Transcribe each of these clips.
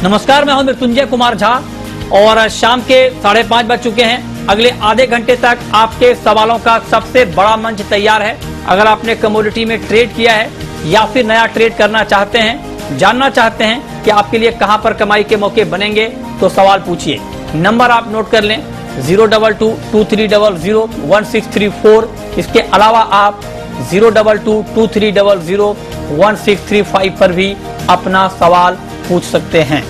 नमस्कार, मैं हूं मृत्युंजय कुमार झा और शाम के 5:30 बज चुके हैं। अगले आधे घंटे तक आपके सवालों का सबसे बड़ा मंच तैयार है। अगर आपने कमोडिटी में ट्रेड किया है या फिर नया ट्रेड करना चाहते हैं, जानना चाहते हैं कि आपके लिए कहां पर कमाई के मौके बनेंगे, तो सवाल पूछिए। नंबर आप नोट कर लें 02223001634। इसके अलावा आप 02223001635 पर भी अपना सवाल पूछ सकते हैं।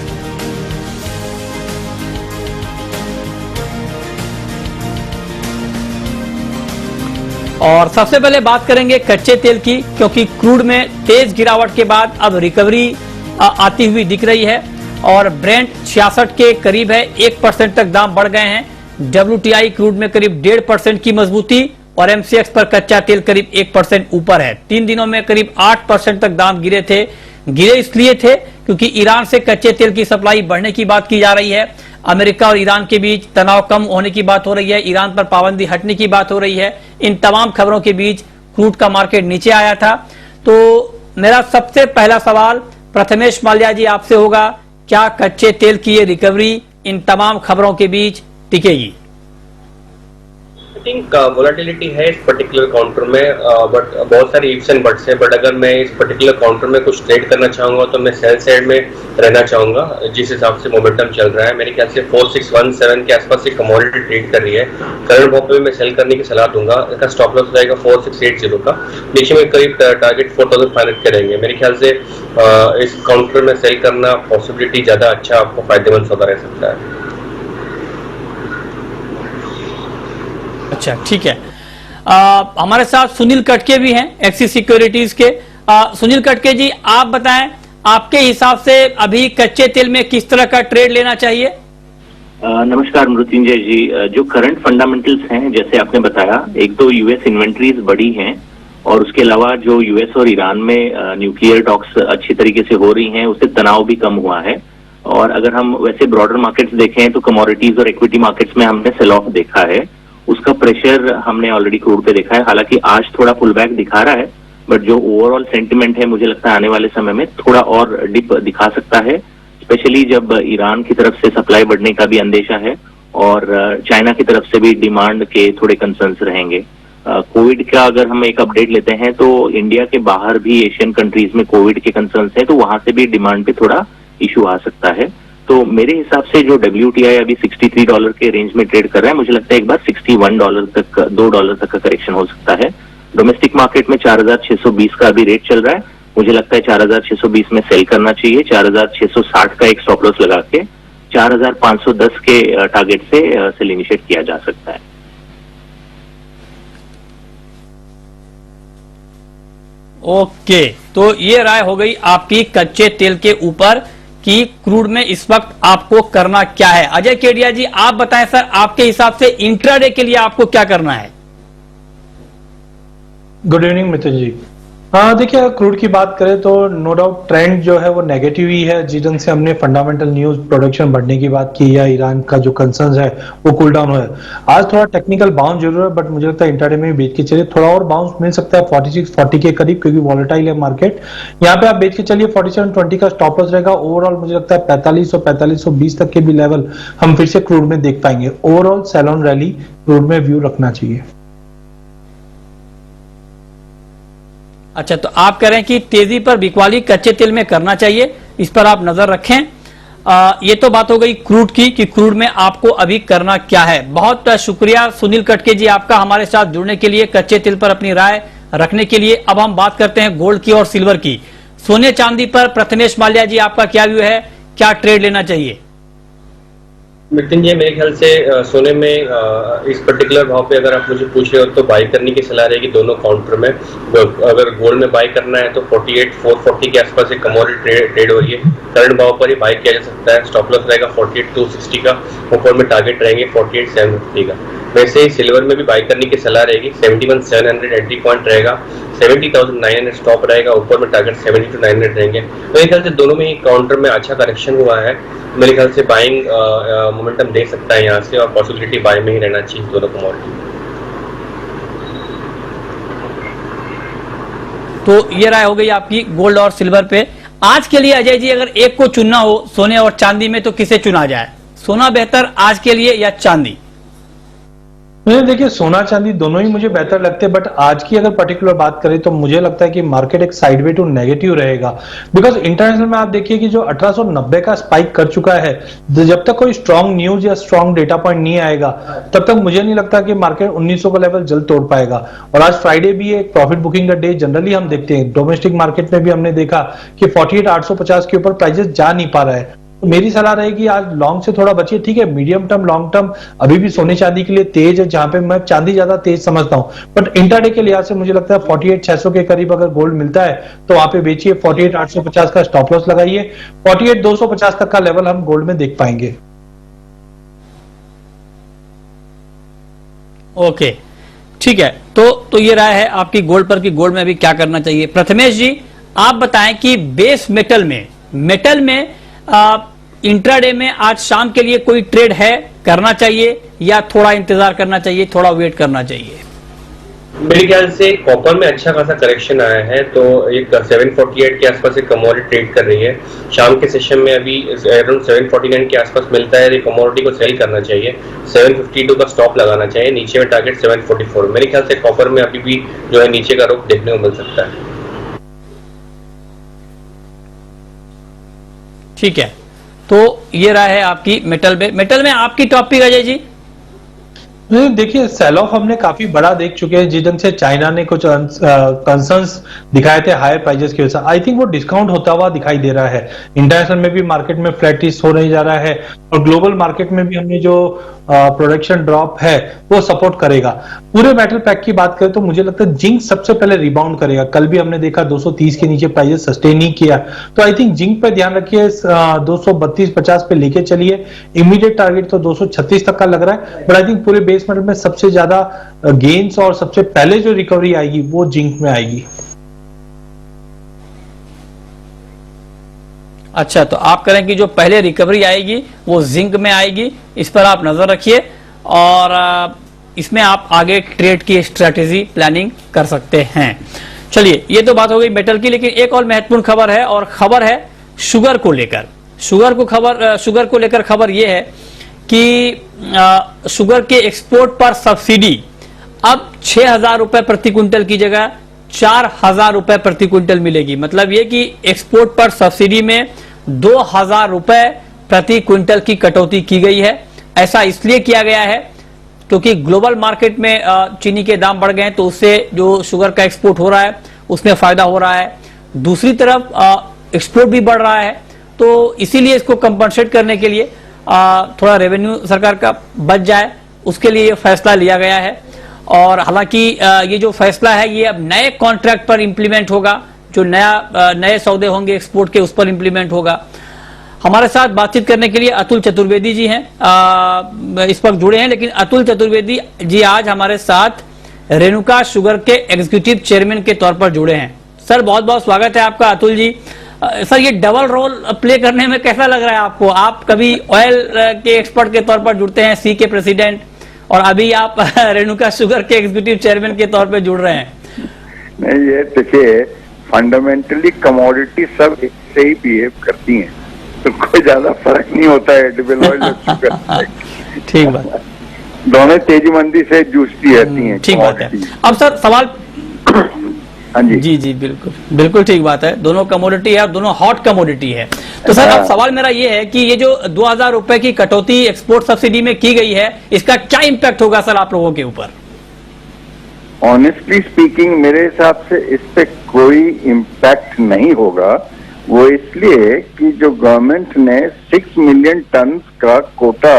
और सबसे पहले बात करेंगे कच्चे तेल की, क्योंकि क्रूड में तेज गिरावट के बाद अब रिकवरी आती हुई दिख रही है और ब्रेंट 66 के करीब है, 1% तक दाम बढ़ गए हैं। WTI क्रूड में करीब 1.5% की मजबूती और MCX पर कच्चा तेल करीब 1% ऊपर है। 3 दिनों में करीब 8% तक दाम गिरे थे। गिरे इसलिए थे क्योंकि ईरान से कच्चे तेल की सप्लाई बढ़ने की बात की जा रही है। अमेरिका और ईरान के बीच तनाव कम होने की बात हो रही है, ईरान पर पाबंदी हटने की बात हो रही है। इन तमाम खबरों के बीच क्रूड का मार्केट नीचे आया था। तो मेरा सबसे पहला सवाल प्रथमेश माल्या जी आपसे होगा, क्या कच्चे तेल की ये रिकवरी इन तमाम खबरों के बीच टिकेगी? आई थिंक वोलेटिलिटी है इस पर्टिकुलर काउंटर में, बट बहुत सारी इफ्स एंड बट्स है। बट अगर मैं इस पर्टिकुलर काउंटर में कुछ ट्रेड करना चाहूंगा तो मैं सेल साइड में रहना चाहूंगा। जिस हिसाब से मोमेंटम चल रहा है, मेरे ख्याल से 4617 के आसपास से कमोडिटी ट्रेड कर रही है। करंट भाव पे मैं सेल करने की सलाह दूंगा। इसका स्टॉप लॉस रहेगा 4680 का। नीचे में करीब टारगेट 4500 के रहेंगे। मेरे ख्याल से इस काउंटर में सेल करना पॉसिबिलिटी ज्यादा अच्छा आपको फायदेमंद सौदा रह सकता है। अच्छा, ठीक है। हमारे साथ सुनील कटके भी हैं एक्सिस सिक्योरिटीज के। सुनील कटके जी, आप बताएं आपके हिसाब से अभी कच्चे तेल में किस तरह का ट्रेड लेना चाहिए? नमस्कार मृत्युंजय जी, जो करंट फंडामेंटल्स हैं जैसे आपने बताया, एक तो यूएस इन्वेंट्रीज बड़ी हैं और उसके अलावा जो यूएस और ईरान में न्यूक्लियर टॉक्स अच्छी तरीके से हो रही हैं, उससे तनाव भी कम हुआ है। और अगर हम वैसे ब्रॉडर मार्केट्स देखें तो कमोडिटीज और इक्विटी मार्केट्स में हमने सेल ऑफ देखा है। उसका प्रेशर हमने ऑलरेडी क्रूड पे देखा है। हालांकि आज थोड़ा पुल बैक दिखा रहा है, बट जो ओवरऑल सेंटिमेंट है मुझे लगता है आने वाले समय में थोड़ा और डिप दिखा सकता है, स्पेशली जब ईरान की तरफ से सप्लाई बढ़ने का भी अंदेशा है और चाइना की तरफ से भी डिमांड के थोड़े कंसर्न्स रहेंगे। कोविड का अगर हम एक अपडेट लेते हैं तो इंडिया के बाहर भी एशियन कंट्रीज में कोविड के कंसर्न्स हैं, तो वहां से भी डिमांड पे थोड़ा इशू आ सकता है। तो मेरे हिसाब से जो WTI अभी $63 के रेंज में ट्रेड कर रहा है, मुझे लगता है एक बार $61 तक, $2 तक का करेक्शन हो सकता है। डोमेस्टिक मार्केट में 4620 का अभी रेट चल रहा है। मुझे लगता है 4620 में सेल करना चाहिए। 4660 का एक स्टॉप लॉस लगा के 4510 के टारगेट से सेल इनिशिएट किया जा सकता है। ओके, तो ये राय हो गई आपकी कच्चे तेल के ऊपर कि क्रूड में इस वक्त आपको करना क्या है। अजय केडिया जी, आप बताएं सर, आपके हिसाब से इंट्राडे के लिए आपको क्या करना है? गुड इवनिंग मिथुन जी। देखिए, अगर क्रूड की बात करें तो नो डाउट ट्रेंड जो है वो नेगेटिव ही है। जिस ढंग से हमने फंडामेंटल न्यूज प्रोडक्शन बढ़ने की बात की या ईरान का जो कंसर्न है वो कूल डाउन है। आज थोड़ा टेक्निकल बाउंस जरूर है, बट मुझे लगता है इंट्राडे में बेच के चलिए। थोड़ा और बाउंस मिल सकता है 4640 के करीब, क्योंकि वॉलेटाइल है मार्केट। यहाँ पे आप बेच के चलिए। 4720 का स्टॉप लॉस रहेगा। ओवरऑल मुझे लगता है 4500 4520 तक के भी लेवल हम फिर से क्रूड में देख पाएंगे। Overall sell on rally crude में व्यू रखना चाहिए। अच्छा, तो आप कह रहे हैं कि तेजी पर बिकवाली कच्चे तेल में करना चाहिए, इस पर आप नजर रखें। ये तो बात हो गई क्रूड की कि क्रूड में आपको अभी करना क्या है। बहुत शुक्रिया सुनील कटके जी आपका हमारे साथ जुड़ने के लिए, कच्चे तेल पर अपनी राय रखने के लिए। अब हम बात करते हैं गोल्ड की और सिल्वर की। सोने चांदी पर प्रथमेश माल्या जी आपका क्या व्यू है, क्या ट्रेड लेना चाहिए? मिथुन जी, मेरे ख्याल से सोने में इस पर्टिकुलर भाव पे अगर आप मुझे पूछ रहे हो तो बाई करने की सलाह रहेगी दोनों काउंटर में। अगर गोल्ड में बाई करना है तो 48,440 के आसपास एक कमोडिटी ट्रेड हो रही है। करंट भाव पर ही बाई किया जा सकता है। स्टॉप लॉस रहेगा 48,260 का। ऊपर में टारगेट रहेंगे 48,750 का। वैसे ही सिल्वर में भी बाई करने की सलाह रहेगी। 71,700 एंट्री पॉइंट रहेगा। 70,900 स्टॉप रहेगा। ऊपर में टारगेट 72,900 रहेंगे। मेरे ख्याल से दोनों में ही काउंटर में अच्छा करेक्शन हुआ है। मेरे ख्याल से बाइंग मोमेंटम दे सकता है यहाँ से, और पॉसिबिलिटी बाय में ही रहना चाहिए दोनों कमोडिटी। तो ये राय हो गई आपकी गोल्ड और सिल्वर पे। आज के लिए अजय जी अगर एक को चुनना हो सोने और चांदी में तो किसे चुना जाए? सोना बेहतर आज के लिए या चांदी? देखिए, सोना चांदी दोनों ही मुझे बेहतर लगते हैं, बट आज की अगर पर्टिकुलर बात करें तो मुझे लगता है कि मार्केट एक साइडवे टू नेगेटिव रहेगा। बिकॉज इंटरनेशनल में आप देखिए कि जो 1890 का स्पाइक कर चुका है, जब तक कोई स्ट्रांग न्यूज या स्ट्रांग डेटा पॉइंट नहीं आएगा तब तक मुझे नहीं लगता कि मार्केट 1900 का लेवल जल्द तोड़ पाएगा। और आज फ्राइडे भी एक प्रॉफिट बुकिंग का डे जनरली हम देखते हैं, डोमेस्टिक मार्केट में भी हमने देखा कि 48,850 के ऊपर प्राइसेस जा नहीं पा रहा है। तो मेरी सलाह रहेगी आज लॉन्ग से थोड़ा बचिए। ठीक है, मीडियम टर्म लॉन्ग टर्म अभी भी सोने चांदी के लिए तेज है, जहां पे मैं चांदी ज्यादा तेज समझता हूं, बट इंट्राडे के लिहाज से मुझे लगता है 48,600 के करीब अगर गोल्ड मिलता है तो वहां पे बेचिए। 48,850 का स्टॉप लॉस लगाइए। 48,250 तक का लेवल हम गोल्ड में देख पाएंगे। ओके, ठीक है। तो ये राय है आपकी गोल्ड पर कि गोल्ड में अभी क्या करना चाहिए। प्रथमेश जी, आप बताएं कि बेस मेटल में इंट्राडे में आज शाम के लिए कोई ट्रेड है, करना चाहिए या थोड़ा इंतजार करना चाहिए, थोड़ा वेट करना चाहिए? मेरे ख्याल से कॉपर में अच्छा खासा करेक्शन आया है, तो एक 748 के आसपास एक कमोडिटी ट्रेड कर रही है। शाम के सेशन में अभी अराउंड 749 के आसपास मिलता है, कमोडिटी को सेल करना चाहिए। 752 का स्टॉप लगाना चाहिए, नीचे में टारगेट 744। मेरे ख्याल से कॉपर में अभी भी जो है नीचे का रुख देखने को मिल सकता है। ठीक है, तो ये राय है आपकी मेटल में आपकी टॉपिक अजय जी। देखिए, सेल ऑफ हमने काफी बड़ा देख चुके हैं। जिस ढंग से चाइना ने कुछ कंसर्न्स दिखाए थे हायर प्राइसेस की वजह से, आई थिंक वो डिस्काउंट होता हुआ दिखाई दे रहा है। इंटरनेशनल में भी मार्केट में फ्लैटिश हो नहीं जा रहा है, और ग्लोबल मार्केट में भी हमने जो प्रोडक्शन ड्रॉप है वो सपोर्ट करेगा। पूरे मेटल पैक की बात करें तो मुझे लगता है जिंक सबसे पहले रिबाउंड करेगा। कल भी हमने देखा 230 के नीचे प्राइसेस सस्टेन नहीं किया, तो आई थिंक जिंक पे ध्यान रखिए। 232-50 पे लेके चलिए। इमीडिएट टारगेट तो 236 तक का लग रहा है, बट आई थिंक पूरे बेस मेटल में सबसे ज्यादा गेन्स और सबसे पहले जो रिकवरी आएगी वो जिंक में आएगी। अच्छा, तो आप करें कि जो पहले रिकवरी आएगी वो जिंक में आएगी, इस पर आप नजर रखिए और इसमें आप आगे ट्रेड की स्ट्रेटेजी प्लानिंग कर सकते हैं। चलिए, ये तो बात हो गई मेटल की, लेकिन एक और महत्वपूर्ण खबर है, और खबर है शुगर को लेकर। शुगर को लेकर खबर यह है कि शुगर के एक्सपोर्ट पर सब्सिडी अब 6,000 रुपए प्रति क्विंटल की जगह 4,000 रुपए प्रति क्विंटल मिलेगी। मतलब ये कि एक्सपोर्ट पर सब्सिडी में 2,000 रुपए प्रति क्विंटल की कटौती की गई है। ऐसा इसलिए किया गया है क्योंकि ग्लोबल मार्केट में चीनी के दाम बढ़ गए हैं, तो उससे जो शुगर का एक्सपोर्ट हो रहा है उसमें फायदा हो रहा है। दूसरी तरफ एक्सपोर्ट भी बढ़ रहा है, तो इसीलिए इसको कंपनसेट करने के लिए थोड़ा रेवेन्यू सरकार का बच जाए, उसके लिए ये फैसला लिया गया है। और हालांकि ये जो फैसला है ये अब नए कॉन्ट्रैक्ट पर इंप्लीमेंट होगा, जो नए सौदे होंगे एक्सपोर्ट के उस पर इंप्लीमेंट होगा। हमारे साथ बातचीत करने के लिए अतुल चतुर्वेदी जी हैं, इस वक्त जुड़े हैं, लेकिन अतुल चतुर्वेदी जी आज हमारे साथ रेणुका शुगर के एग्जीक्यूटिव चेयरमैन के तौर पर जुड़े हैं। सर, बहुत बहुत स्वागत है आपका अतुल जी। सर, ये डबल रोल प्ले करने में कैसा लग रहा है आपको? आप कभी ऑयल के एक्सपर्ट के तौर पर जुड़ते हैं, सी के प्रेसिडेंट, और अभी आप रेणुका शुगर के एग्जीक्यूटिव चेयरमैन के तौर पे जुड़ रहे हैं। नहीं, ये देखिए, फंडामेंटली कमोडिटी सब एक से ही बिहेव करती हैं, तो कोई ज्यादा फर्क नहीं होता है डबल ऑयल और शुगर। ठीक बात, दोनों तेजी मंदी से जूझती रहती हैं। ठीक बात है। अब सर सवाल, हाँ जी जी बिल्कुल ठीक बात है। दोनों कमोडिटी है और दोनों हॉट कमोडिटी है। तो सर, अब सवाल मेरा ये है कि ये जो 2,000 रुपए की कटौती एक्सपोर्ट सब्सिडी में की गई है, इसका क्या इम्पैक्ट होगा सर आप लोगों के ऊपर? ऑनेस्टली स्पीकिंग, मेरे हिसाब से इस पे कोई इम्पैक्ट नहीं होगा। वो इसलिए कि जो गवर्नमेंट ने 6 मिलियन टन का कोटा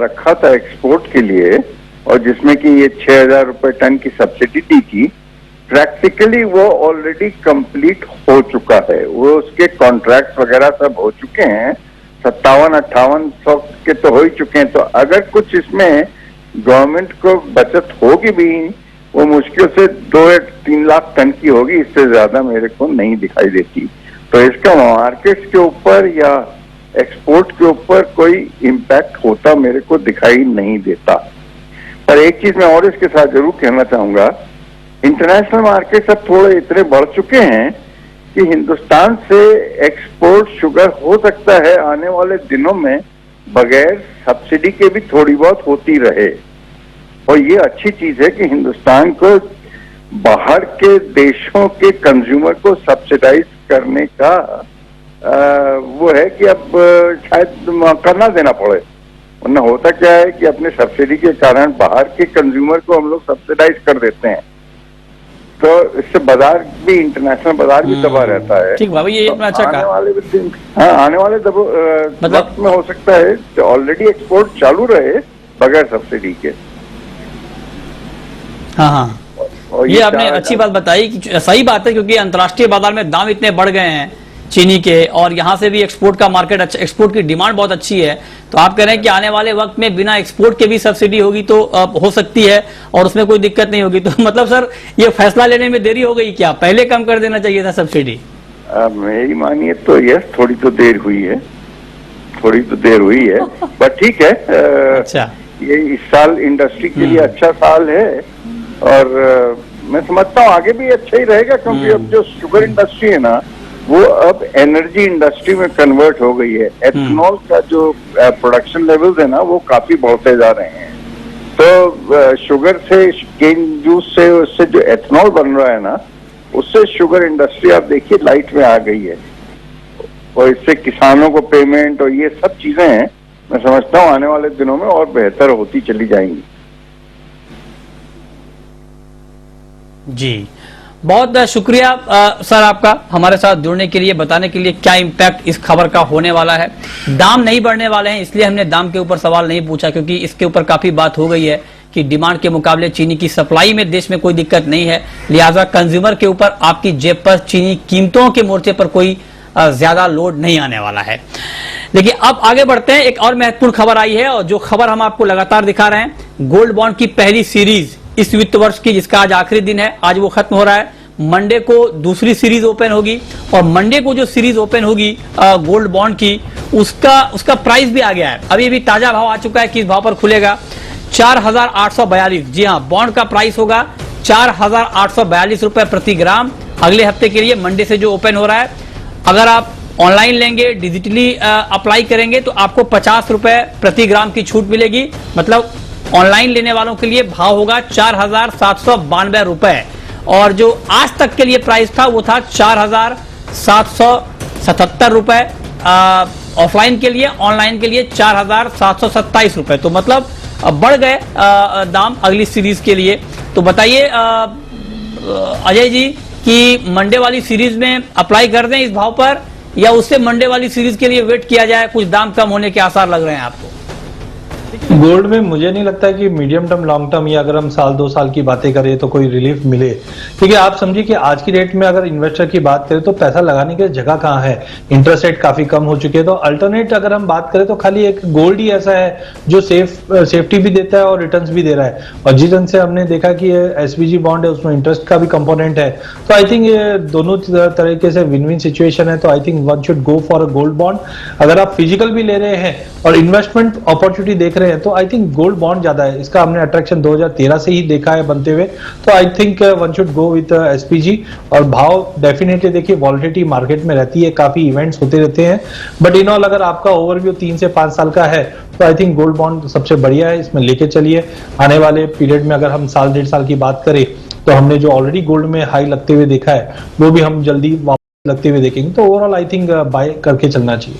रखा था एक्सपोर्ट के लिए, और जिसमें कि ये 6,000 रुपए टन की सब्सिडी दी थी, प्रैक्टिकली वो ऑलरेडी कंप्लीट हो चुका है। वो उसके कॉन्ट्रैक्ट वगैरह सब हो चुके हैं, 57-58 के तो हो ही चुके हैं। तो अगर कुछ इसमें गवर्नमेंट को बचत होगी भी, वो मुश्किल से 2 या 3 लाख टन की होगी, इससे ज्यादा मेरे को नहीं दिखाई देती। तो इसका मार्केट्स के ऊपर या एक्सपोर्ट के ऊपर कोई इम्पैक्ट होता मेरे को दिखाई नहीं देता। पर एक चीज मैं और इसके साथ जरूर कहना चाहूंगा, इंटरनेशनल मार्केट्स अब थोड़े इतने बढ़ चुके हैं कि हिंदुस्तान से एक्सपोर्ट शुगर हो सकता है आने वाले दिनों में बगैर सब्सिडी के भी थोड़ी बहुत होती रहे। और ये अच्छी चीज है कि हिंदुस्तान को बाहर के देशों के कंज्यूमर को सब्सिडाइज करने का वो है कि अब शायद करना देना पड़े, वरना होता क्या है कि अपने सब्सिडी के कारण बाहर के कंज्यूमर को हम लोग सब्सिडाइज कर देते हैं, तो इससे बाजार भी, इंटरनेशनल बाजार भी दबा रहता है। ठीक बाबा, ये अपना अच्छा आने वाले आने वाले वक्त में हो सकता है ऑलरेडी एक्सपोर्ट चालू रहे बगैर सब्सिडी के। हाँ, ये आपने अच्छी बात बताई कि सही बात है, क्योंकि अंतर्राष्ट्रीय बाजार में दाम इतने बढ़ गए हैं चीनी के, और यहाँ से भी एक्सपोर्ट का मार्केट अच्छा, एक्सपोर्ट की डिमांड बहुत अच्छी है। तो आप कह रहे हैं कि आने वाले वक्त में बिना एक्सपोर्ट के भी सब्सिडी होगी तो हो सकती है और उसमें कोई दिक्कत नहीं होगी। तो मतलब सर ये फैसला लेने में देरी हो गई क्या? पहले कम कर देना चाहिए था सब्सिडी? मेरी मानिए तो यस, थोड़ी तो देर हुई है, थोड़ी तो देर हुई है, बट ठीक है। अच्छा, ये इस साल इंडस्ट्री के लिए अच्छा साल है, और मैं समझता हूँ आगे भी अच्छा ही रहेगा, क्योंकि अब जो शुगर इंडस्ट्री है ना वो अब एनर्जी इंडस्ट्री में कन्वर्ट हो गई है। एथेनॉल का जो प्रोडक्शन लेवल्स है ना वो काफी बढ़ते जा रहे हैं। तो शुगर से, केन जूस से, उससे जो एथेनॉल बन रहा है ना, उससे शुगर इंडस्ट्री आप देखिए लाइट में आ गई है, और इससे किसानों को पेमेंट और ये सब चीजें हैं, मैं समझता हूँ आने वाले दिनों में और बेहतर होती चली जाएंगी। जी, बहुत शुक्रिया सर आपका हमारे साथ जुड़ने के लिए, बताने के लिए क्या इम्पैक्ट इस खबर का होने वाला है। दाम नहीं बढ़ने वाले हैं, इसलिए हमने दाम के ऊपर सवाल नहीं पूछा, क्योंकि इसके ऊपर काफी बात हो गई है कि डिमांड के मुकाबले चीनी की सप्लाई में देश में कोई दिक्कत नहीं है, लिहाजा कंज्यूमर के ऊपर, आपकी जेब पर चीनी कीमतों के मोर्चे पर कोई ज्यादा लोड नहीं आने वाला है। लेकिन अब आगे बढ़ते हैं, एक और महत्वपूर्ण खबर आई है, और जो खबर हम आपको लगातार दिखा रहे हैं, गोल्ड बॉन्ड की पहली सीरीज इस वित्त वर्ष की, जिसका आज आखिरी दिन है, आज वो खत्म हो रहा है। मंडे को दूसरी सीरीज ओपन होगी, और मंडे को जो सीरीज ओपन होगी गोल्ड बॉन्ड की, उसका प्राइस भी आ गया है। अभी भी ताजा भाव आ चुका है, किस भाव पर खुलेगा? 4,842। जी हाँ, बॉन्ड का प्राइस होगा 4,842 रुपए प्रति ग्राम अगले हफ्ते के लिए, मंडे से जो ओपन हो रहा है। अगर आप ऑनलाइन लेंगे, डिजिटली अप्लाई करेंगे, तो आपको 50 रुपए प्रति ग्राम की छूट मिलेगी। मतलब ऑनलाइन लेने वालों के लिए भाव होगा 4,792 रुपए, और जो आज तक के लिए प्राइस था वो था 4,777 रुपए ऑफलाइन के लिए, ऑनलाइन के लिए 4,727 रुपए। तो मतलब बढ़ गए दाम अगली सीरीज के लिए। तो बताइए अजय जी कि मंडे वाली सीरीज में अप्लाई कर दें इस भाव पर, या उससे मंडे वाली सीरीज के लिए वेट किया जाए? कुछ दाम कम होने के आसार लग रहे हैं आपको? गोल्ड में मुझे नहीं लगता कि मीडियम टर्म, लॉन्ग टर्म, या अगर हम साल 2 साल की बातें करें तो कोई रिलीफ मिले। ठीक है, आप समझिए कि आज की डेट में अगर इन्वेस्टर की बात करें तो पैसा लगाने की जगह कहाँ है, इंटरेस्ट रेट काफी कम हो चुके हैं। तो अल्टरनेट अगर हम बात करें तो खाली एक गोल्ड ही ऐसा है जो सेफ्टी भी देता है और रिटर्न्स भी दे रहा है। और जिस ढंग से हमने देखा कि एसपीजी बॉन्ड है, उसमें इंटरेस्ट का भी कंपोनेंट है, तो आई थिंक ये दोनों तरीके से विन विन सिचुएशन है। तो I think one should go for a gold bond. अगर आप फिजिकल भी ले रहे हैं और इन्वेस्टमेंट अपॉर्चुनिटी देख रहे हैं तो आई थिंक गोल्ड बॉन्ड ज्यादा है। इसका हमने अट्रैक्शन 2013 से ही देखा है बनते हुए। तो I think one should go with SPG. और भाव डेफिनेटली देखिए, वॉलिटिलिटी मार्केट में रहती है, काफी इवेंट्स होते रहते हैं, बट इन ऑल अगर आपका ओवरव्यू 3 से 5 साल का है तो आई थिंक गोल्ड बॉन्ड सबसे बढ़िया है, इसमें लेके चलिए। आने वाले पीरियड में अगर हम साल 1.5 साल की बात करें तो हमने जो ऑलरेडी गोल्ड में हाई लगते हुए देखा है वो भी हम जल्दी वापस लगते हुए देखेंगे। तो ओवरऑल आई थिंक बाय करके चलना चाहिए।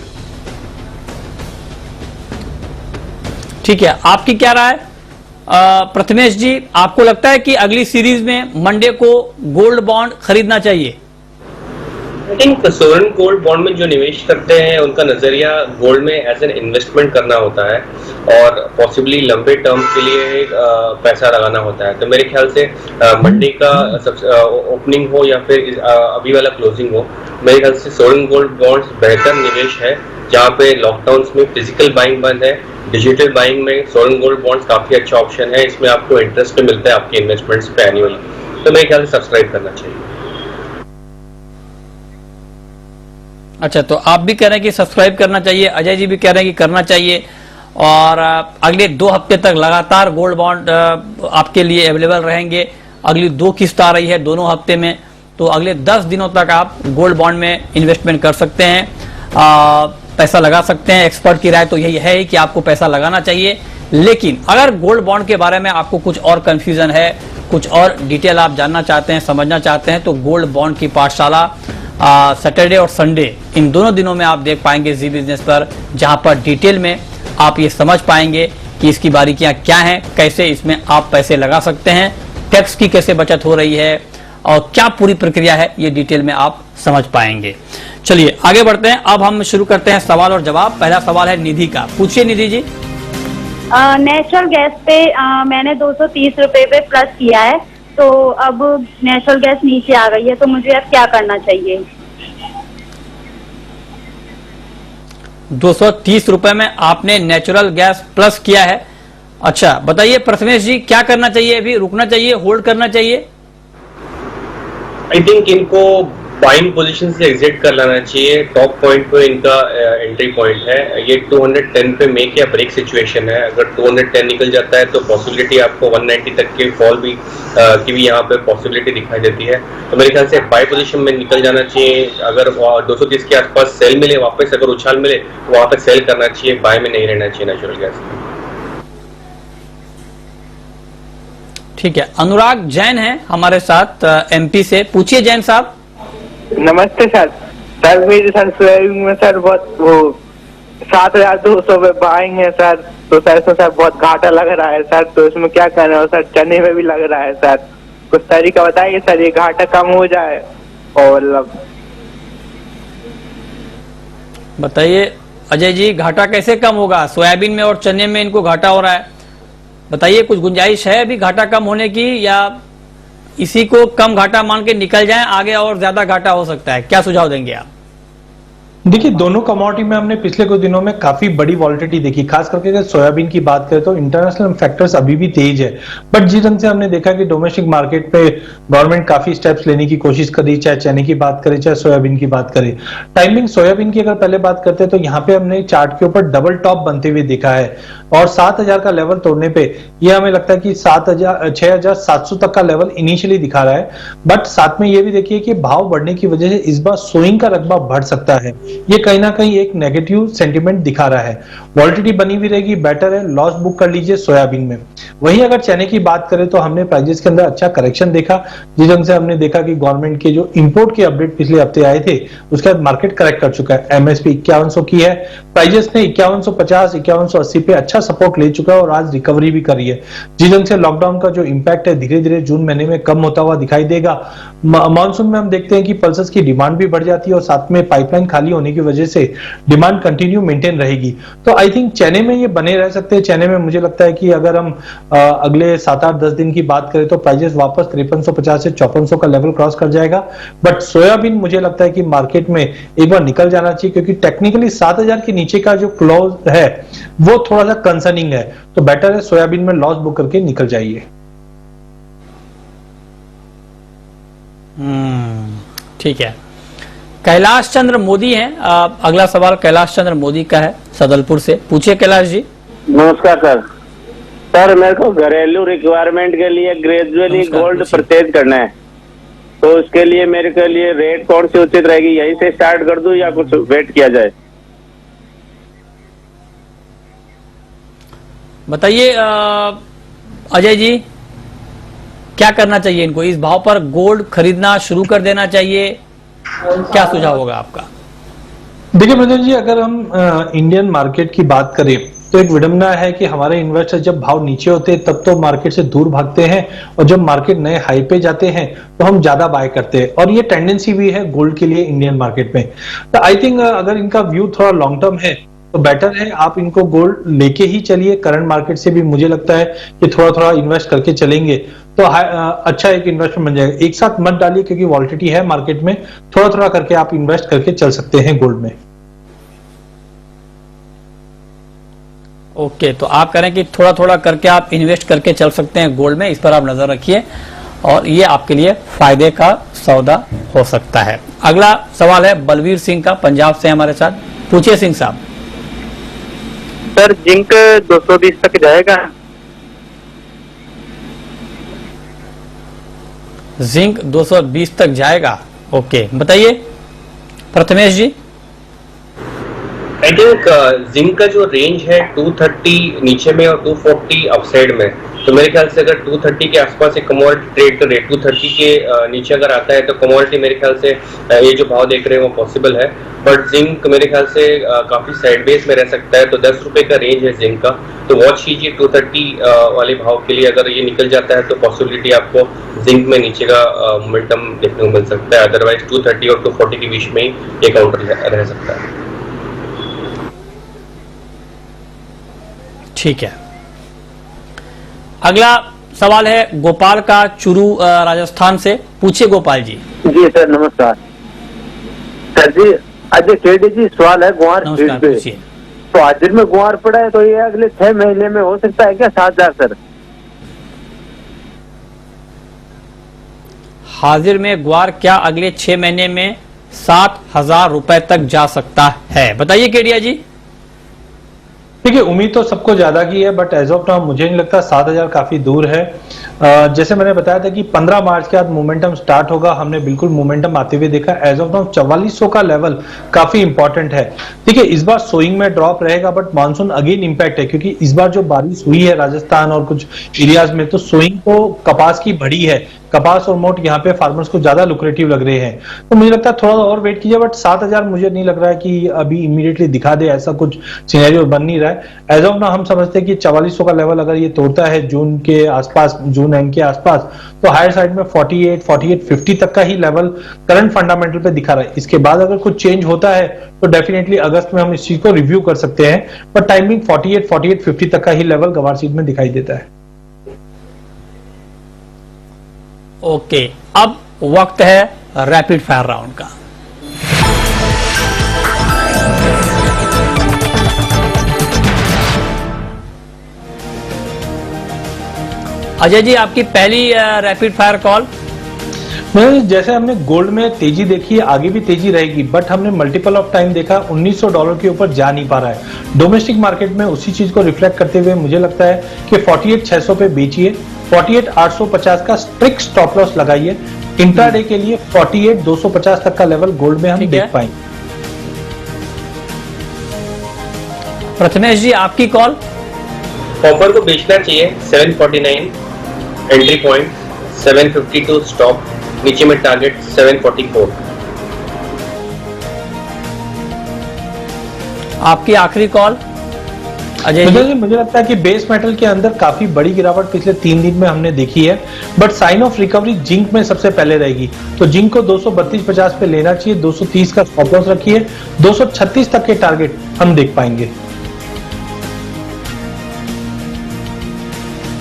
ठीक है, आपकी क्या राय प्रथमेश जी? आपको लगता है कि अगली सीरीज में मंडे को गोल्ड बॉन्ड खरीदना चाहिए? I think sovereign gold bond में जो निवेश करते हैं उनका नजरिया गोल्ड में एज एन इन्वेस्टमेंट करना होता है, और पॉसिबली लंबे टर्म के लिए पैसा लगाना होता है। तो मेरे ख्याल से मंडे का ओपनिंग हो या फिर अभी वाला क्लोजिंग हो, मेरे ख्याल से सोवरेन गोल्ड बॉन्ड्स बेहतर निवेश है, जहाँ पे लॉकडाउन में फिजिकल बाइंग बंद है। डिजिटल बाइंग में सोवरेन गोल्ड बॉन्ड्स काफी अच्छा ऑप्शन है, इसमें आपको इंटरेस्ट मिलता है आपके इन्वेस्टमेंट्स पे एनुअली। तो मेरे ख्याल से सब्सक्राइब करना चाहिए। अच्छा, तो आप भी कह रहे हैं कि सब्सक्राइब करना चाहिए, अजय जी भी कह रहे हैं कि करना चाहिए, और अगले 2 हफ्ते तक लगातार गोल्ड बॉन्ड आपके लिए अवेलेबल रहेंगे। अगली 2 किस्त आ रही है दोनों हफ्ते में, तो अगले 10 दिनों तक आप गोल्ड बॉन्ड में इन्वेस्टमेंट कर सकते हैं, पैसा लगा सकते हैं। एक्सपर्ट की राय तो यही है कि आपको पैसा लगाना चाहिए, लेकिन अगर गोल्ड बॉन्ड के बारे में आपको कुछ और कंफ्यूजन है, कुछ और डिटेल आप जानना चाहते हैं, समझना चाहते हैं, तो गोल्ड बॉन्ड की पाठशाला सैटरडे और संडे इन दोनों दिनों में आप देख पाएंगे जी बिजनेस पर, जहां पर डिटेल में आप ये समझ पाएंगे कि इसकी बारीकियां क्या हैं, कैसे इसमें आप पैसे लगा सकते हैं, टैक्स की कैसे बचत हो रही है और क्या पूरी प्रक्रिया है, ये डिटेल में आप समझ पाएंगे। चलिए आगे बढ़ते हैं। अब हम शुरू करते हैं सवाल और जवाब। पहला सवाल है निधि का। पूछिए निधि जी। नेचुरल गैस पे मैंने 230 रुपए पे प्लस किया है, तो अब नेचुरल गैस नीचे आ गई है, तो मुझे अब क्या करना चाहिए? 230 रुपए में आपने नेचुरल गैस प्लस किया है। अच्छा बताइए प्रथमेश जी, क्या करना चाहिए? अभी रुकना चाहिए, होल्ड करना चाहिए? आई थिंक इनको बाइंग पोजीशन से एग्जिट कर लेना चाहिए। टॉप पॉइंट पे इनका एंट्री पॉइंट है, ये 210 पे मेक या ब्रेक सिचुएशन है। अगर 210 निकल जाता है तो पॉसिबिलिटी आपको 190 तक के फॉल भी की भी यहाँ पे पॉसिबिलिटी दिखाई देती है। तो मेरे ख्याल से बाय पोजीशन में निकल जाना चाहिए। अगर 230 के आसपास सेल मिले, वापस अगर उछाल मिले तो वहां पे सेल करना चाहिए, बाय में नहीं रहना चाहिए नेचुरल गैस में। ठीक है, अनुराग जैन है हमारे साथ एमपी से। पूछिए जैन साहब। नमस्ते सर। सर मेरे सर सोयाबीन में सर बहुत वो 7,200 पे बाइंग है सर, तो सर इसमें सर बहुत घाटा लग रहा है सर, तो इसमें क्या करना है सर? चने में भी लग रहा है सर, कुछ तरीका बताइए सर, ये घाटा कम हो जाए। और मतलब बताइए अजय जी, घाटा कैसे कम होगा? सोयाबीन में और चने में इनको घाटा हो रहा है, बताइए कुछ गुंजाइश है अभी घाटा कम होने की, या इसी को कम घाटा मान के निकल जाएं, आगे और ज्यादा घाटा हो सकता है? क्या सुझाव देंगे आप? देखिए दोनों कमोडिटी में हमने पिछले कुछ दिनों में काफी बड़ी वॉलिटिलिटी देखी, खास करके अगर सोयाबीन की बात करें तो इंटरनेशनल फैक्टर्स अभी भी तेज है, बट जिस ढंग से हमने देखा कि डोमेस्टिक मार्केट पे गवर्नमेंट काफी स्टेप्स लेने की कोशिश कर रही, चाहे चने की बात करें चाहे सोयाबीन की बात करें। टाइमिंग सोयाबीन की अगर पहले बात करते हैं तो यहाँ पे हमने चार्ट के ऊपर डबल टॉप बनते हुए देखा है, और 7,000 का लेवल तोड़ने पे ये हमें लगता है कि 6,700 तक का लेवल इनिशियली दिखा रहा है। बट साथ में ये भी देखिए कि भाव बढ़ने की वजह से इस बार सोइंग का रकबा बढ़ सकता है, ये कहीं ना कहीं एक नेगेटिव सेंटीमेंट दिखा रहा है। वॉलिटिलिटी बनी हुई रहेगी, बेटर है लॉस बुक कर लीजिए सोयाबीन में। वहीं अगर चने की बात करें तो हमने प्राइजेस के अंदर अच्छा करेक्शन देखा, जिस ढंग से हमने देखा कि गवर्नमेंट के जो इंपोर्ट के अपडेट पिछले हफ्ते आए थे उसके बाद मार्केट करेक्ट कर चुका है। एमएसपी 5100 की है, प्राइजेस ने 5150 5180 पे अच्छा सपोर्ट ले चुका है और आज रिकवरी भी करी है। जिस ढंग से लॉकडाउन का जो इंपैक्ट है धीरे धीरे जून महीने में कम होता हुआ दिखाई देगा। मानसून में हम देखते हैं कि पल्सेस की डिमांड भी बढ़ जाती है और साथ में पाइपलाइन खाली होने की वजह से डिमांड कंटिन्यू मेंटेन रहेगी। तो आई थिंक चने में ये बने रह सकते हैं। चने में मुझे लगता है कि अगर हम अगले 7-8-10 दिन की बात करें तो प्राइजेस वापस 5350 से 5400 का लेवल क्रॉस कर जाएगा। बट सोयाबीन मुझे लगता है कि मार्केट में एक बार निकल जाना चाहिए, क्योंकि टेक्निकली 7,000 के नीचे का जो क्लोज है वो थोड़ा सा कंसर्निंग है, तो बेटर है सोयाबीन में लॉस बुक करके निकल जाइए। ठीक है, कैलाश चंद्र मोदी हैं। अगला सवाल कैलाश चंद्र मोदी का है सदलपुर से। पूछिए कैलाश जी। नमस्कार सर। सर मेरे को घरेलू रिक्वायरमेंट के लिए ग्रेजुअली गोल्ड परचेज करना है, तो उसके लिए मेरे के लिए रेट कौन सी उचित रहेगी? यहीं से स्टार्ट कर दूं या कुछ वेट किया जाए? बताइए अजय जी, क्या करना चाहिए इनको? इस भाव पर गोल्ड खरीदना शुरू कर देना चाहिए? क्या सुझाव होगा आपका? देखिए मनोज जी, अगर हम इंडियन मार्केट की बात करें तो एक विडंबना है कि हमारे इन्वेस्टर जब भाव नीचे होते हैं तब तो मार्केट से दूर भागते हैं, और जब मार्केट नए हाई पे जाते हैं तो हम ज्यादा बाय करते हैं, और ये टेंडेंसी भी है गोल्ड के लिए इंडियन मार्केट में। तो आई थिंक अगर इनका व्यू थोड़ा लॉन्ग टर्म है तो बेटर है आप इनको गोल्ड लेके ही चलिए। करंट मार्केट से भी मुझे लगता है कि थोड़ा थोड़ा इन्वेस्ट करके चलेंगे तो अच्छा एक इन्वेस्टमेंट बन जाएगा। एक साथ मत डालिए क्योंकि वॉलिटिलिटी है मार्केट में, थोड़ा थोड़ा करके आप इन्वेस्ट करके चल सकते हैं गोल्ड में। ओके, तो आप कह रहे हैं कि थोड़ा थोड़ा करके आप इन्वेस्ट करके चल सकते हैं गोल्ड में, इस पर आप नजर रखिए और ये आपके लिए फायदे का सौदा हो सकता है। अगला सवाल है बलवीर सिंह का, पंजाब से हमारे साथ। पूछिए सिंह साहब। सर जिंक 220 तक जाएगा? जिंक 220 तक जाएगा। ओके, बताइए प्रथमेश जी। आई थिंक जिंक का जो रेंज है 230 नीचे में और 240 अपसाइड में, तो मेरे ख्याल से अगर 230 के आसपास एक कमोडिटी ट्रेड करे, 230 के नीचे अगर आता है तो कमोडिटी मेरे ख्याल से ये जो भाव देख रहे हैं वो पॉसिबल है। बट जिंक मेरे ख्याल से काफी साइडवेज में रह सकता है, तो 10 रुपए का रेंज है जिंक का, तो वॉच कीजिए 230 वाले भाव के लिए। अगर ये निकल जाता है तो पॉसिबिलिटी आपको जिंक में नीचे का मोमेंटम देखने को मिल सकता है। अदरवाइज 230 और 240 के बीच में ही ये काउंटर रह सकता है। ठीक है, अगला सवाल है गोपाल का, चुरू राजस्थान से। पूछिए गोपाल जी। जी सर नमस्कार। सर जी आज केडी जी सवाल है गुआर नमस्कार, पे, पूछिए। तो हाजिर में गुआर पड़ा है तो ये अगले 6 महीने में हो सकता है क्या 7,000 सर? हाजिर में ग्वार क्या अगले 6 महीने में 7,000 रुपए तक जा सकता है? बताइए केडिया जी। देखिए उम्मीद तो सबको ज्यादा की है, बट एज ऑफ नाउ मुझे नहीं लगता 7,000 काफी दूर है। जैसे मैंने बताया था कि 15 मार्च के बाद मोमेंटम स्टार्ट होगा, हमने बिल्कुल मोमेंटम आते हुए देखा। एज ऑफ नाउ 4400 का लेवल काफी इंपॉर्टेंट है। देखिए इस बार सोइंग में ड्रॉप रहेगा, बट मानसून अगेन इंपैक्ट है, क्योंकि इस बार जो बारिश हुई है राजस्थान और कुछ एरियाज में, तो सोइंग तो कपास की बढ़ी है। कपास और मोट यहाँ पे फार्मर्स को ज्यादा लुक्रेटिव लग रहे हैं, तो मुझे लगता है थोड़ा और वेट कीजिए। बट 7,000 मुझे नहीं लग रहा है कि अभी इमीडिएटली दिखा दे, ऐसा कुछ सिनेरियो बन नहीं रहा है। एज ऑफ नाउ हम समझते हैं कि 4400 का लेवल अगर ये तोड़ता है जून के आसपास, जून एंड के आसपास, तो हायर साइड में 48-50 तक का ही लेवल करंट फंडामेंटल पे दिखा रहा है। इसके बाद अगर कुछ चेंज होता है तो डेफिनेटली अगस्त में हम इस चीज को रिव्यू कर सकते हैं, बट टाइमिंग 48-50 तक का ही लेवल गवार सीड में दिखाई देता है। ओके, अब वक्त है रैपिड फायर राउंड का। अजय जी आपकी पहली रैपिड फायर कॉल। जैसे हमने गोल्ड में तेजी देखी है, आगे भी तेजी रहेगी, बट हमने मल्टीपल ऑफ टाइम देखा $1,900 के ऊपर जा नहीं पा रहा है। डोमेस्टिक मार्केट में उसी चीज को रिफ्लेक्ट करते हुए मुझे लगता है कि 48,600 पे बेचिए, 48,850 का स्ट्रिक्ट स्टॉप लॉस लगाइए। इंट्राडे के लिए 48,250 तक का लेवल गोल्ड में हम देख पाएंगे। प्रथमेश जी आपकी कॉल। कॉपर को बेचना चाहिए 749 एंट्री पॉइंट, 752 स्टॉप, नीचे में टारगेट 744। आपकी आखिरी कॉल अजय जी। मुझे लगता है कि बेस मेटल के अंदर काफी बड़ी गिरावट पिछले 3 दिन में हमने देखी है, but sign of recovery zinc में सबसे पहले रहेगी। तो जिंक को 232.50 पे लेना चाहिए, 230 का स्टॉप लॉस रखिए, 236 तक के टारगेट हम देख पाएंगे।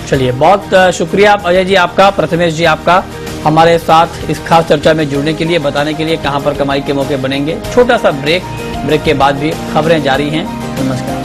चलिए, बहुत शुक्रिया अजय जी आपका, प्रथमेश जी आपका, हमारे साथ इस खास चर्चा में जुड़ने के लिए, बताने के लिए कहां पर कमाई के मौके बनेंगे। छोटा सा ब्रेक के बाद भी खबरें जारी हैं। नमस्कार।